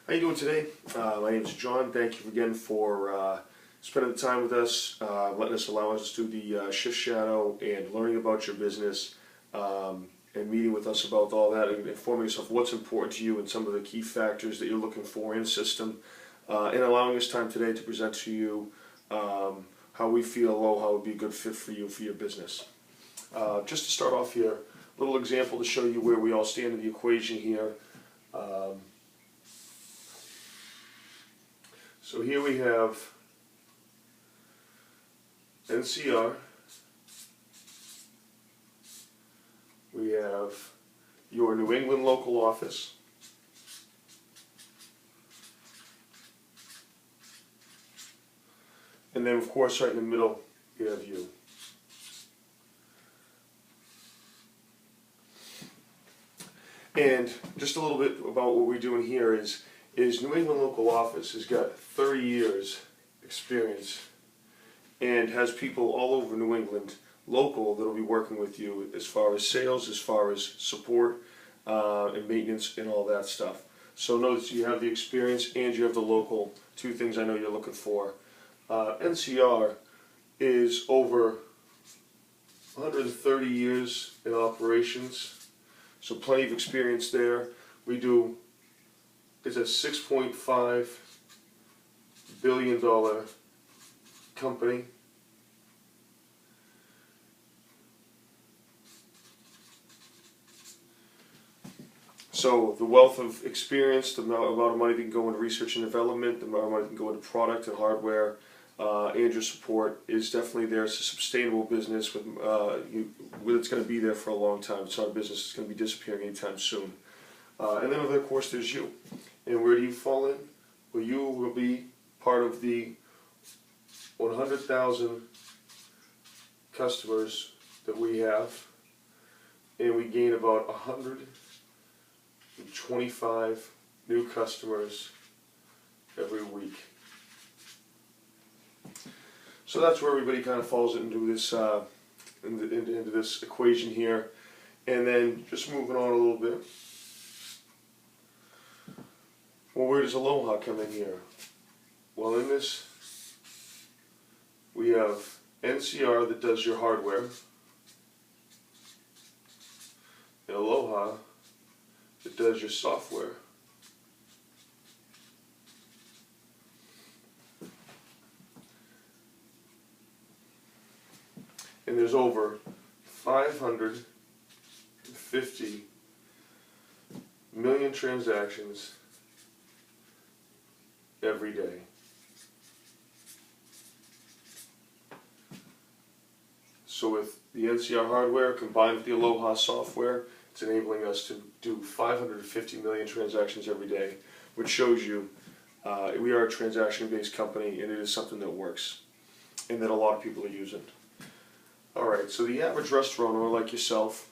How you doing today? My name is John. Thank you again for spending the time with us, allowing us to do the shift shadow and learning about your business, and meeting with us about all that and informing us of what's important to you and some of the key factors that you're looking for in a system, and allowing us time today to present to you how we feel Aloha would be a good fit for you for your business. Just to start off here, a little example to show you where we all stand in the equation here. So here we have NCR, we have your New England local office, and then of course right in the middle you have you. And just a little bit about what we're doing here is New England local office has got 30 years experience and has people all over New England local that will be working with you as far as sales, as far as support and maintenance and all that stuff. So notice you have the experience and you have the local, two things I know you're looking for. NCR is over 130 years in operations, so plenty of experience there. It's a $6.5 billion company. So the wealth of experience, the amount of money that can go into research and development, the amount of money that can go into product and hardware, and your support is definitely there. It's a sustainable business it's going to be there for a long time. It's not a business that's going to be disappearing anytime soon. And then of course there's you. And where do you fall in? Well, you will be part of the 100,000 customers that we have, and we gain about 125 new customers every week. So that's where everybody kind of falls into this into this equation here. And then just moving on a little bit. Well, where does Aloha come in here? Well, in this, we have NCR that does your hardware, and Aloha that does your software. And there's over 550 million transactions every day. So with the NCR hardware combined with the Aloha software, it's enabling us to do 550 million transactions every day, which shows you we are a transaction-based company, and it is something that works and that a lot of people are using. Alright, so the average restaurant owner like yourself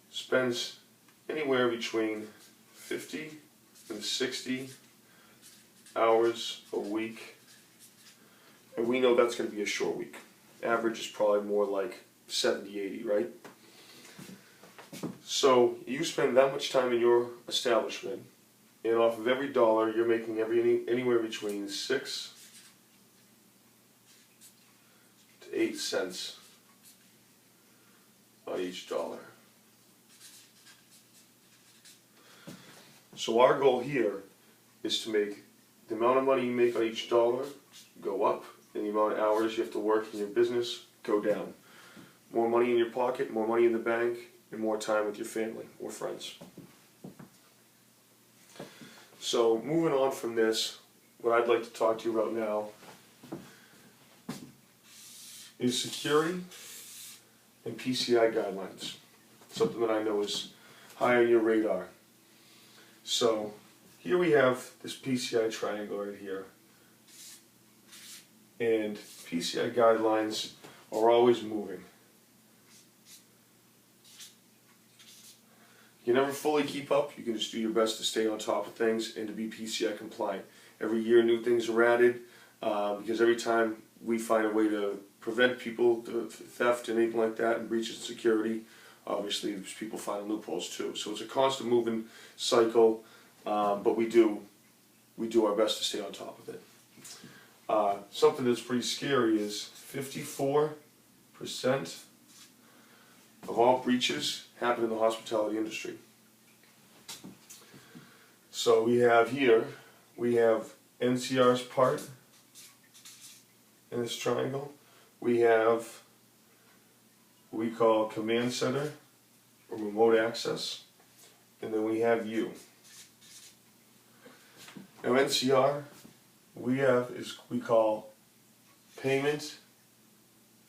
spends anywhere between 50 and 60 hours a week, and we know that's going to be a short week. Average is probably more like 70, 80, right? So you spend that much time in your establishment, and off of every dollar you're making anywhere between 6 to 8 cents on each dollar. So our goal here is to make the amount of money you make on each dollar go up, and the amount of hours you have to work in your business go down. More money in your pocket, more money in the bank, and more time with your family or friends. So moving on from this, what I'd like to talk to you about now is security and PCI guidelines. Something that I know is high on your radar. So here we have this PCI triangle right here, and PCI guidelines are always moving. You never fully keep up. You can just do your best to stay on top of things and to be PCI compliant. Every year new things are added because every time we find a way to prevent people, theft and anything like that, and breaches of security, obviously people find loopholes too. So it's a constant moving cycle, but we do we do our best to stay on top of it. Something that's pretty scary is 54% of all breaches happen in the hospitality industry. So we have NCR's part in this triangle. We have what we call command center or remote access, and then we have you. Now NCR, we call payment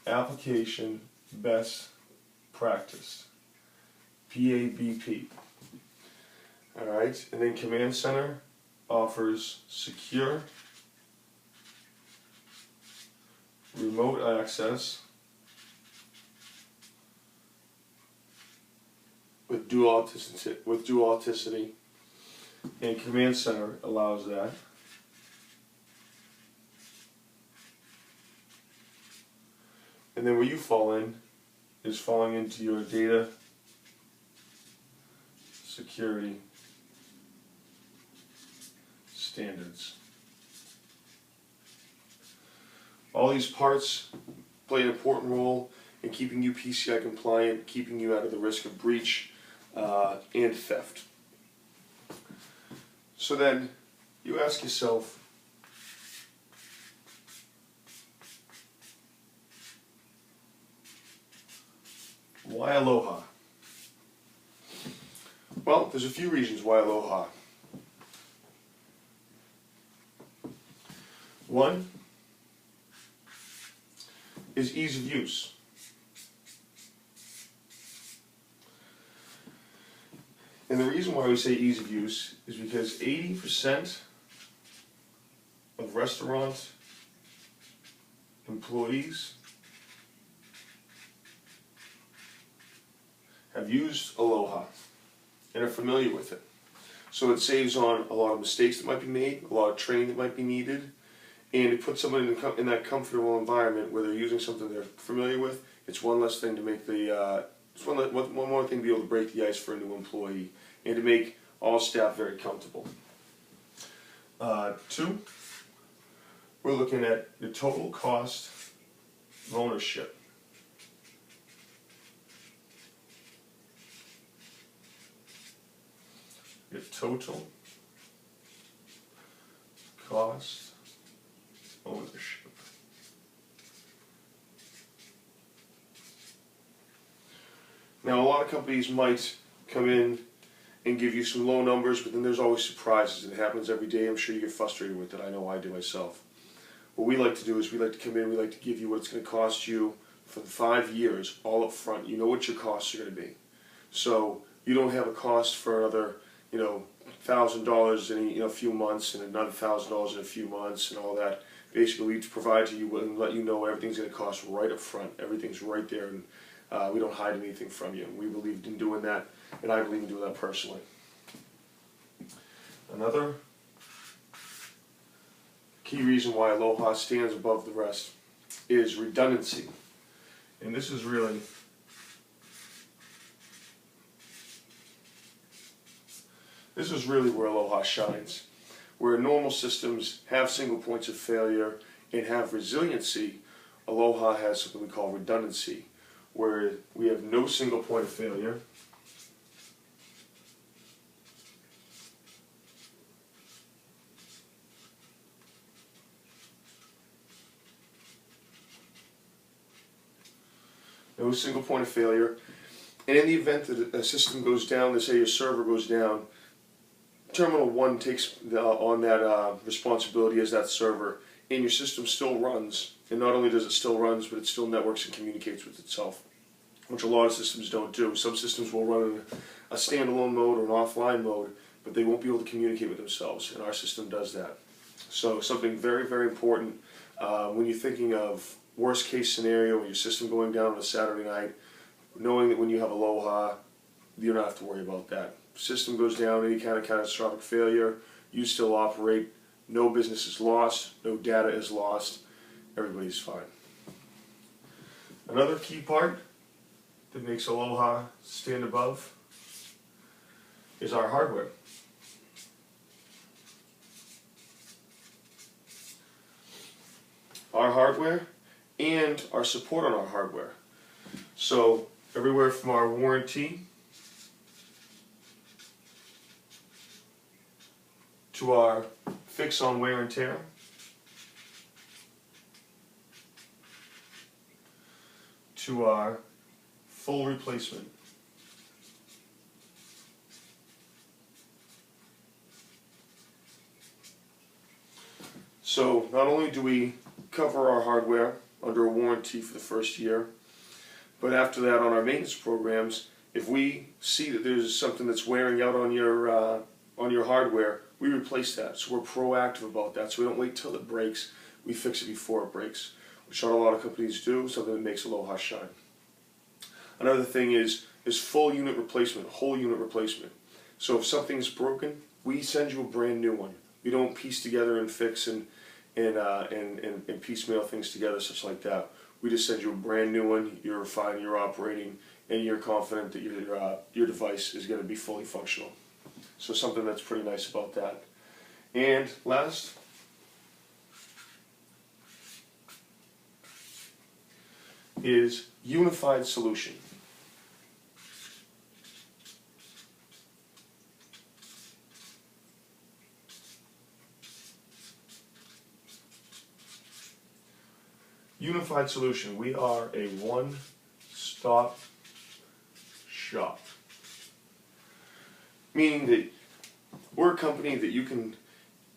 application best practice, PABP. Alright, and then command center offers secure remote access with dual authenticity, and command center allows that. And then where you fall in is falling into your data security standards. All these parts play an important role in keeping you PCI compliant, keeping you out of the risk of breach and theft. So then you ask yourself, why Aloha? Well, there's a few reasons why Aloha. One is ease of use. And the reason why we say ease of use is because 80% of restaurant employees have used Aloha and are familiar with it. So it saves on a lot of mistakes that might be made, a lot of training that might be needed, and it puts someone in that comfortable environment where they're using something they're familiar with. It's one less thing to make it's one more thing to be able to break the ice for a new employee and to make all staff very comfortable. Two, we're looking at the total cost of ownership. Your total cost ownership. Now, a lot of companies might come in and give you some low numbers, but then there's always surprises, and it happens every day. I'm sure you get frustrated with it. I know I do myself. What we like to do is we like to come in, we like to give you what it's going to cost you for the 5 years, all up front. You know what your costs are going to be. So you don't have a cost for another, $1,000 in a few months and another $1,000 in a few months and all that. Basically, we provide to you and let you know everything's going to cost right up front. Everything's right there, and we don't hide anything from you. We believe in doing that, and I believe in doing that personally. Another key reason why Aloha stands above the rest is redundancy. And this is really where Aloha shines. Where normal systems have single points of failure and have resiliency, Aloha has something we call redundancy, where we have no single point of failure. No single point of failure. And in the event that a system goes down, let's say your server goes down, Terminal 1 takes on that responsibility as that server, and your system still runs. And not only does it still run, but it still networks and communicates with itself, which a lot of systems don't do. Some systems will run in a standalone mode or an offline mode, but they won't be able to communicate with themselves, and our system does that. So something very, very important when you're thinking of worst case scenario, your system going down on a Saturday night, knowing that when you have Aloha, you don't have to worry about that. System goes down, any kind of catastrophic failure, you still operate, no business is lost, no data is lost, everybody's fine. Another key part that makes Aloha stand above is our hardware. our hardware and our support on our hardware. So everywhere from our warranty to our fix on wear and tear, to our full replacement. So not only do we cover our hardware under a warranty for the first year, but after that on our maintenance programs, if we see that there's something that's wearing out on your hardware, we replace that. So we're proactive about that. So we don't wait till it breaks, we fix it before it breaks, which not a lot of companies do, something that makes Aloha shine. Another thing is full unit replacement, whole unit replacement. So if something's broken, we send you a brand new one. We don't piece together and fix and piecemeal things together, such like that. We just send you a brand new one. You're fine, you're operating, and you're confident that your device is going to be fully functional. So something that's pretty nice about that. And last, is unified solution. Unified solution. We are a one-stop shop. Meaning that we're a company that you can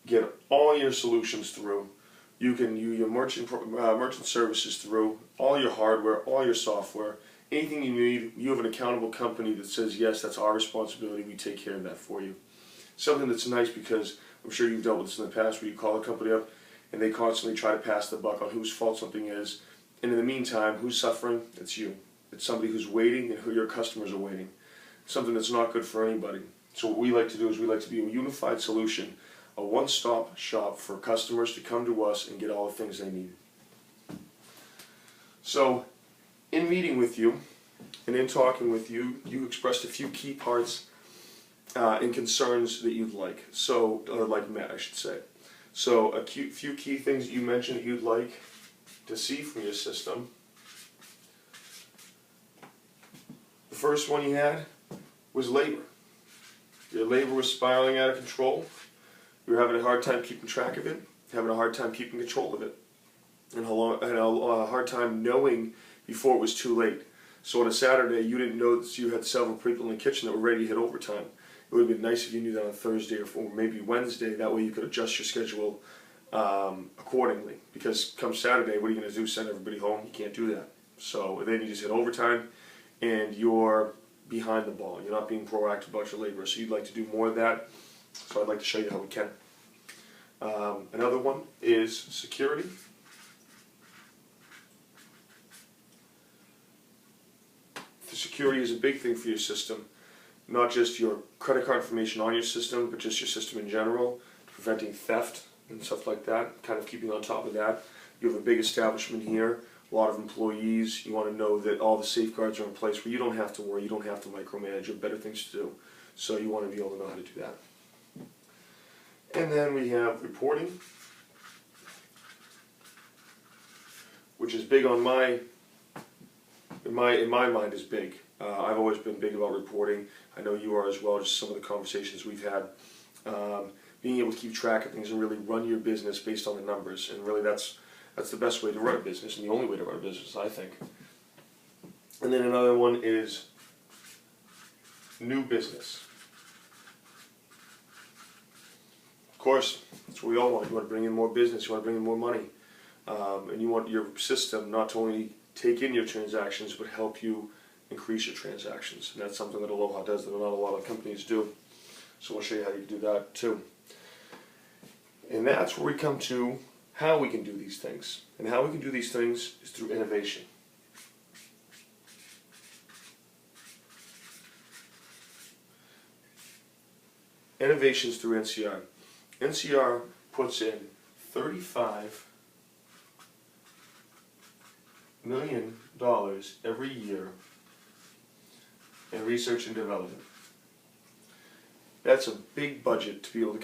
get all your solutions through. You can use your merchant services through, all your hardware, all your software, anything you need. You have an accountable company that says, yes, that's our responsibility, we take care of that for you. Something that's nice because I'm sure you've dealt with this in the past where you call a company up and they constantly try to pass the buck on whose fault something is. And in the meantime, who's suffering? It's you. It's somebody who's waiting and who your customers are waiting. Something that's not good for anybody. So what we like to do is we like to be a unified solution, a one-stop shop for customers to come to us and get all the things they need. So in meeting with you and in talking with you, you expressed a few key parts and concerns that you'd like. So, like Matt, I should say. So a few key things that you mentioned that you'd like to see from your system. The first one you had was labor. Your labor was spiraling out of control. You were having a hard time keeping track of it, having a hard time keeping control of it, and a hard time knowing before it was too late. So on a Saturday, you didn't know that you had several people in the kitchen that were ready to hit overtime. It would have been nice if you knew that on Thursday or maybe Wednesday. That way you could adjust your schedule accordingly. Because come Saturday, what are you going to do? Send everybody home? You can't do that. So then you just hit overtime, and you're behind the ball. You're not being proactive about your labor. So you'd like to do more of that. So I'd like to show you how we can. Another one is security. The security is a big thing for your system. Not just your credit card information on your system, but just your system in general, preventing theft and stuff like that, kind of keeping on top of that. You have a big establishment here, a lot of employees. You want to know that all the safeguards are in place where you don't have to worry, you don't have to micromanage, you have better things to do. So you want to be able to know how to do that. And then we have reporting, which is big on in my mind is big. I've always been big about reporting. I know you are as well, just some of the conversations we've had. Being able to keep track of things and really run your business based on the numbers. And really that's the best way to run a business and the only way to run a business, I think. And then another one is new business. Of course, that's what we all want. You want to bring in more business, you want to bring in more money. And you want your system not to only take in your transactions, but help you increase your transactions. And that's something that Aloha does that not a lot of companies do. So we'll show you how you do that too. And that's where we come to how we can do these things. And how we can do these things is through innovation. Innovations through NCR. NCR puts in $35 million every year in research and development. That's a big budget to be able to come